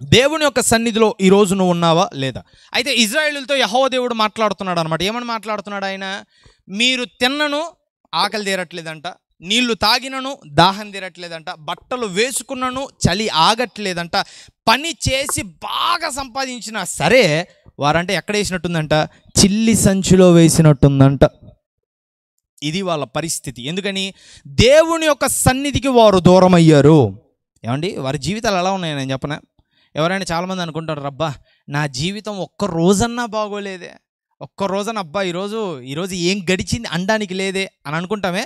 దేవుని యొక్క సన్నిధిలో ఈరోజు నువ్వు ఉన్నావా లేదా? అయితే ఇజ్రాయేలుతో యెహోవా దేవుడు మాట్లాడుతున్నాడు అనమాట. ఏమని మాట్లాడుతున్నాడు ఆయన? మీరు తిన్నను ఆకలి తీరట్లేదంట, నీళ్లు తాగినను దాహం తీరట్లేదంట, బట్టలు వేసుకున్నను చలి ఆగట్లేదంట, పని చేసి బాగా సంపాదించినా సరే వారంటే ఎక్కడ వేసినట్టుందంట? చిల్లి సంచిలో వేసినట్టుందంట. ఇది వాళ్ళ పరిస్థితి. ఎందుకని? దేవుని యొక్క సన్నిధికి వారు దూరం అయ్యారు. ఏమండి, వారి జీవితాలు ఎలా ఉన్నాయి నేను చెప్పనా? ఎవరైనా చాలామంది అనుకుంటారు, రబ్బా నా జీవితం ఒక్క రోజన్నా బాగోలేదే, ఒక్క రోజన అబ్బా ఈరోజు ఏం గడిచింది అనడానికి లేదే అని అనుకుంటామే.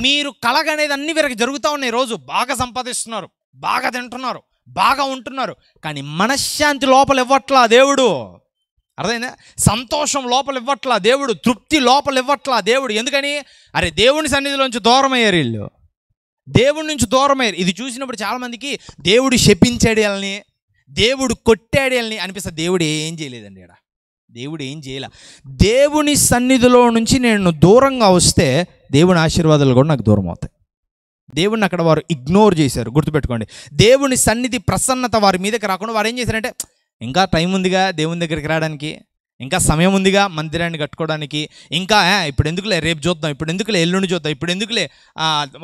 మీరు కలగనేది అన్ని వీరికి జరుగుతూ ఉన్నాయి. రోజు బాగా సంపాదిస్తున్నారు, బాగా తింటున్నారు, బాగా ఉంటున్నారు, కానీ మనశ్శాంతి లోపల ఇవ్వట్లా దేవుడు. అర్థమైందా? సంతోషం లోపల ఇవ్వట్లా దేవుడు, తృప్తి లోపల ఇవ్వట్లా దేవుడు. ఎందుకని? అరే దేవుని సన్నిధిలోంచి దూరం అయ్యారు వీళ్ళు, దేవుడి నుంచి దూరం అయ్యారు. ఇది చూసినప్పుడు చాలామందికి దేవుడు శపించాడు వాళ్ళని, దేవుడు కొట్టాడు వాళ్ళని అనిపిస్తుంది. దేవుడు ఏం చేయలేదండి, ఇక్కడ దేవుడు ఏం చేయలే. దేవుని సన్నిధిలో నుంచి నేను దూరంగా వస్తే దేవుని ఆశీర్వాదాలు కూడా నాకు దూరం అవుతాయి. దేవుడిని అక్కడ వారు ఇగ్నోర్ చేశారు. గుర్తుపెట్టుకోండి, దేవుని సన్నిధి ప్రసన్నత వారి మీదకి రాకుండా వారు ఏం చేశారంటే, ఇంకా టైం ఉందిగా దేవుని దగ్గరికి రావడానికి, ఇంకా సమయం ఉందిగా మందిరాన్ని కట్టుకోవడానికి, ఇంకా ఇప్పుడు ఎందుకులే రేపు చూద్దాం, ఇప్పుడు ఎందుకులే ఎల్లుండి చూద్దాం, ఇప్పుడు ఎందుకులే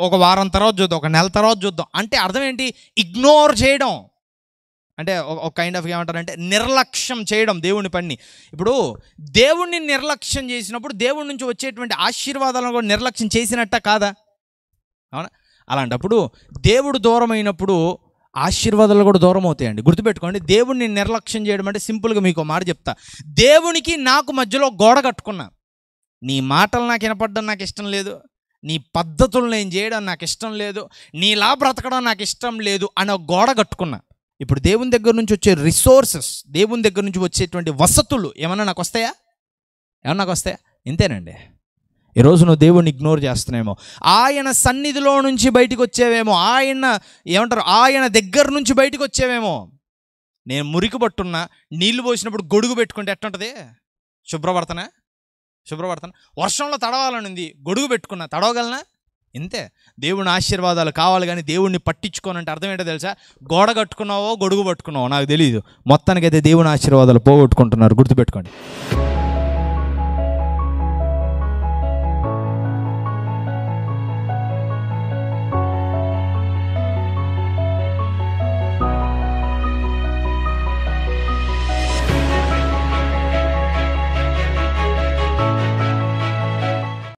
ఒక వారం తర్వాత చూద్దాం, ఒక నెల తర్వాత చూద్దాం. అంటే అర్థం ఏంటి? ఇగ్నోర్ చేయడం. అంటే ఒక కైండ్ ఆఫ్ ఏమంటారంటే నిర్లక్ష్యం చేయడం దేవుని పని. ఇప్పుడు దేవుణ్ణి నిర్లక్ష్యం చేసినప్పుడు దేవుడి నుంచి వచ్చేటువంటి ఆశీర్వాదాలను కూడా నిర్లక్ష్యం చేసినట్ట కాదా? అవునా? అలాంటప్పుడు దేవుడు దూరం అయినప్పుడు ఆశీర్వాదాలు కూడా దూరం అవుతాయండి. గుర్తుపెట్టుకోండి, దేవుణ్ణి నిర్లక్ష్యం చేయడం అంటే సింపుల్గా మీకు మాట చెప్తా. దేవునికి నాకు మధ్యలో గోడ కట్టుకున్నా. నీ మాటలు నాకు వినపడడం నాకు ఇష్టం లేదు, నీ పద్ధతులు నేను చేయడం నాకు ఇష్టం లేదు, నీలా బ్రతకడం నాకు ఇష్టం లేదు అని ఒక గోడ కట్టుకున్నా. ఇప్పుడు దేవుని దగ్గర నుంచి వచ్చే రిసోర్సెస్, దేవుని దగ్గర నుంచి వచ్చేటువంటి వసతులు ఏమన్నా నాకు వస్తాయా? ఏమన్నా నాకు వస్తాయా? ఇంతేనండి. ఈరోజు నువ్వు దేవుణ్ణి ఇగ్నోర్ చేస్తున్నావేమో, ఆయన సన్నిధిలో నుంచి బయటకు వచ్చేవేమో, ఆయన దగ్గర నుంచి బయటకు వచ్చేవేమో. నేను మురికి పట్టున్నా, నీళ్లు పోసినప్పుడు గొడుగు పెట్టుకుంటే ఎట్టుంటుంది? శుభ్రపడతానా? వర్షంలో తడవాలని ఉంది, గొడుగు పెట్టుకున్నా, తడవగలనా? ఇంతే. దేవుని ఆశీర్వాదాలు కావాలి కానీ దేవుణ్ణి పట్టించుకోనంటే అర్థం ఏంటో తెలుసా? గోడ కట్టుకున్నావో గొడుగు పట్టుకున్నావో నాకు తెలియదు, మొత్తానికైతే దేవుని ఆశీర్వాదాలు పోగొట్టుకుంటున్నారు. గుర్తుపెట్టుకోండి.